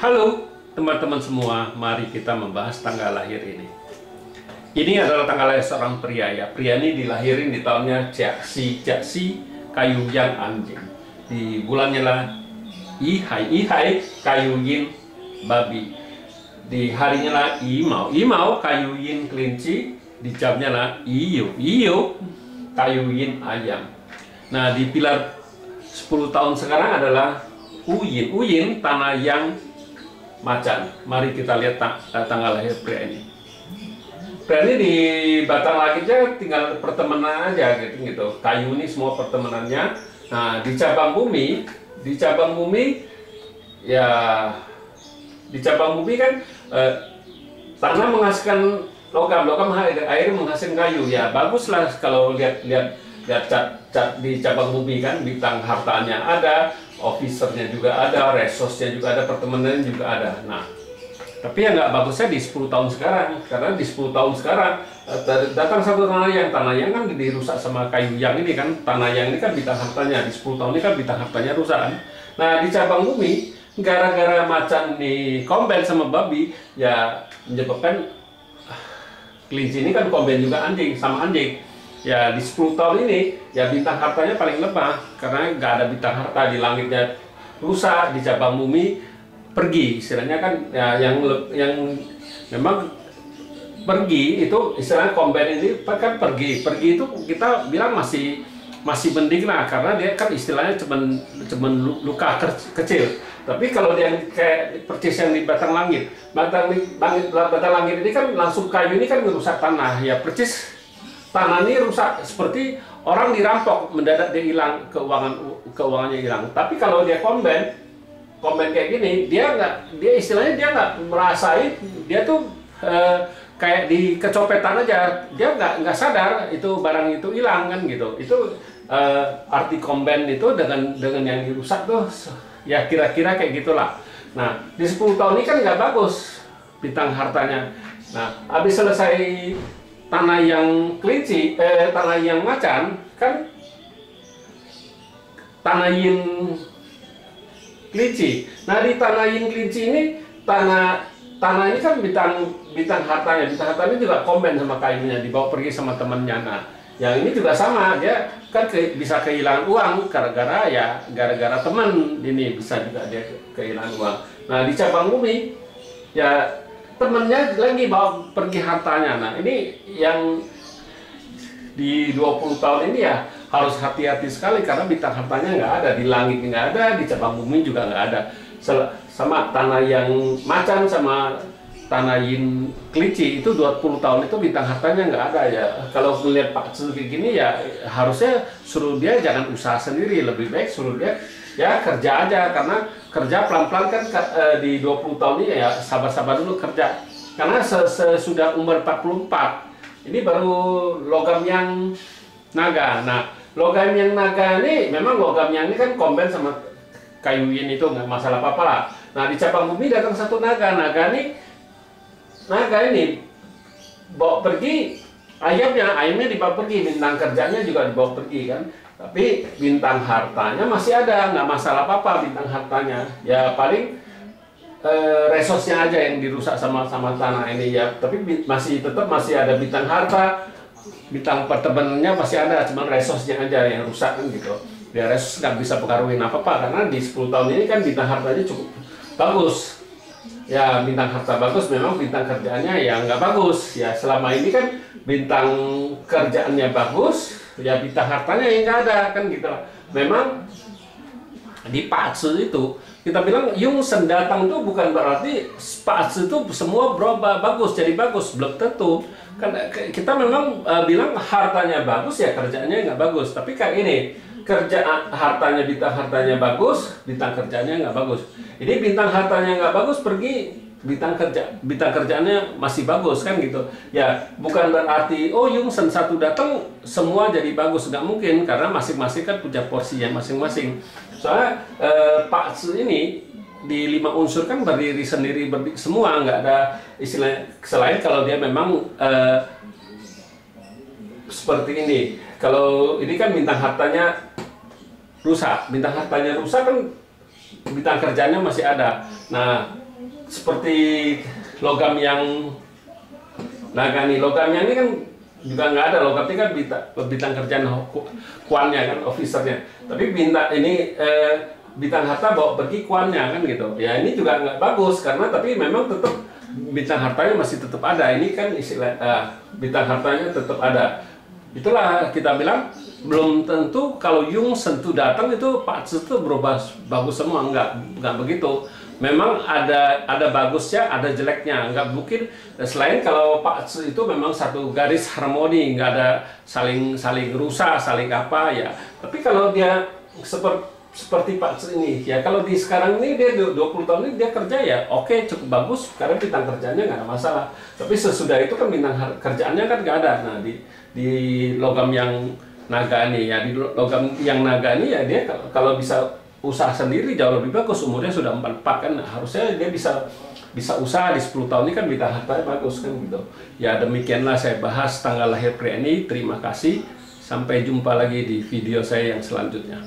Halo teman-teman semua, mari kita membahas tanggal lahir ini. Ini adalah tanggal lahir seorang pria ya. Pria ini dilahirin di tahunnya Jaksi Kayu Yang Anjing. Di bulannya lah Ihai Kayu Yin Babi. Di harinya lah Imau Kayu Yin Kelinci. Di jamnya lah Iyo Kayu Yin Ayam. Nah, di pilar 10 tahun sekarang adalah Uyin tanah yang macan. Mari kita lihat tanggal lahir pria ini. Pria ini di batang langitnya tinggal pertemanan aja gitu. Kayu ini semua pertemanannya. Nah, di cabang bumi ya, di cabang bumi kan tanah menghasilkan logam air menghasilkan kayu ya. Baguslah kalau lihat cat di cabang bumi kan, bintang hartanya ada, officernya juga ada, resource-nya juga ada, pertemanannya juga ada. Nah, tapi yang nggak bagusnya di 10 tahun sekarang, karena di 10 tahun sekarang datang satu tanah yang kan dirusak sama kayu yang ini kan. Tanah yang ini kan bintang hartanya, di 10 tahun ini kan bintang hartanya rusak kan. Nah, di cabang bumi gara-gara macan nih combine sama babi ya, menyebabkan kelinci ini kan combine juga sama anjing. Ya, di 10 tahun ini ya bintang hartanya paling lemah karena nggak ada bintang harta, di langitnya rusak, di cabang bumi pergi. Istilahnya kan ya, yang memang pergi itu istilahnya combine ini kan pergi itu kita bilang masih mending lah, karena dia kan istilahnya cuman luka kecil. Tapi kalau dia kayak percis yang di batang langit ini kan langsung kayu ini kan merusak tanah ya, percis tanah ini rusak seperti orang dirampok, mendadak dia hilang, keuangannya hilang. Tapi kalau dia combine kayak gini, dia istilahnya dia nggak merasain, dia tuh kayak di kecopetan aja, dia nggak sadar itu barang itu hilang kan gitu. Itu arti combine itu dengan yang dirusak tuh ya, kira-kira kayak gitulah. Nah, di 10 tahun ini kan nggak bagus bintang hartanya. Nah, habis selesai tanah yang kelinci, tanah yang macan kan tanah yin kelinci. Nah, di tanah yin kelinci ini tanah ini kan bintang hartanya juga komen sama kayunya, dibawa pergi sama temennya. Nah, yang ini juga sama, dia kan bisa kehilangan uang gara-gara teman ini, bisa juga dia kehilangan uang. Nah, di cabang bumi ya temennya lagi bawa pergi hartanya. Nah, ini yang di 20 tahun ini ya harus hati-hati sekali, karena bintang hartanya nggak ada, di langit nggak ada, di cabang bumi juga nggak ada. Sama tanah yang macan sama tanah yin kelinci itu 20 tahun itu bintang hartanya nggak ada ya. Kalau melihat Pak Tzu kayak gini ya, harusnya suruh dia jangan usaha sendiri, lebih baik suruh dia ya kerja aja, karena kerja pelan-pelan kan. Di 20 tahun ini ya sabar-sabar dulu kerja, karena sesudah umur 44 ini baru logam yang naga. Nah, logam yang naga ini memang logam yang ini kan combine sama kayu yin, itu nggak masalah apa-apa lah. Nah, di cabang bumi datang satu naga ini bawa pergi ayamnya dibawa pergi, bintang kerjanya juga dibawa pergi kan. Tapi bintang hartanya masih ada, nggak masalah apa-apa bintang hartanya. Ya paling resource-nya aja yang dirusak sama tanah ini ya. Tapi tetap masih ada bintang harta, bintang pertemanannya masih ada, cuman resource-nya aja yang rusak kan gitu. Ya, resource nggak bisa pengaruhin apa-apa, karena di 10 tahun ini kan bintang hartanya cukup bagus. Ya, bintang harta bagus, memang bintang kerjaannya ya nggak bagus. Ya, selama ini kan bintang kerjaannya bagus, ya bintang hartanya yang nggak ada kan gitu lah. Memang di Pak Tzu itu kita bilang Yung Sen datang itu bukan berarti Pak Tzu itu semua berubah bagus jadi bagus, belum tentu. Kan kita memang bilang hartanya bagus ya kerjaannya nggak bagus. Tapi kayak ini, bintang hartanya bagus, bintang kerjanya nggak bagus. Ini bintang hartanya nggak bagus pergi, bintang kerjaannya masih bagus kan gitu. Ya bukan berarti Yung Sen satu datang semua jadi bagus, nggak mungkin, karena masing-masing kan punya porsinya masing-masing. Soalnya Pak Tzu ini di 5 unsur kan berdiri sendiri semua, nggak ada istilah selain kalau dia memang seperti ini. Kalau ini kan bintang hartanya rusak kan bintang kerjanya masih ada. Nah, seperti logam yang Nagani, logamnya ini kan juga nggak ada. Logam ini kan bintang kerjaan kuannya kan, officernya. Tapi bintang ini bintang harta bawa pergi kuannya kan gitu. Ya ini juga nggak bagus karena tapi memang tetap bintang hartanya masih tetap ada. Ini kan istilah bintang hartanya tetap ada. Itulah kita bilang belum tentu kalau Jung Sentu datang itu Pak Tzu itu berubah bagus semua, nggak begitu. Memang ada bagusnya, ada jeleknya, nggak mungkin. Selain kalau Pak Tzu itu memang satu garis harmoni, nggak ada saling rusak, saling apa ya. Tapi kalau dia seperti Pak Tzu ini, ya kalau di sekarang ini dia 20 tahun ini dia kerja ya oke, cukup bagus karena bintang kerjanya nggak ada masalah. Tapi sesudah itu kan bintang kerjaannya kan nggak ada. Nah di logam yang Nagani ya, di logam yang Nagani ya dia kalau bisa usaha sendiri jauh lebih bagus. Umurnya sudah 44 kan, nah, harusnya dia bisa usaha di 10 tahun ini kan bintang hartanya bagus kan gitu. Ya demikianlah saya bahas tanggal lahir pria ini. Terima kasih, sampai jumpa lagi di video saya yang selanjutnya.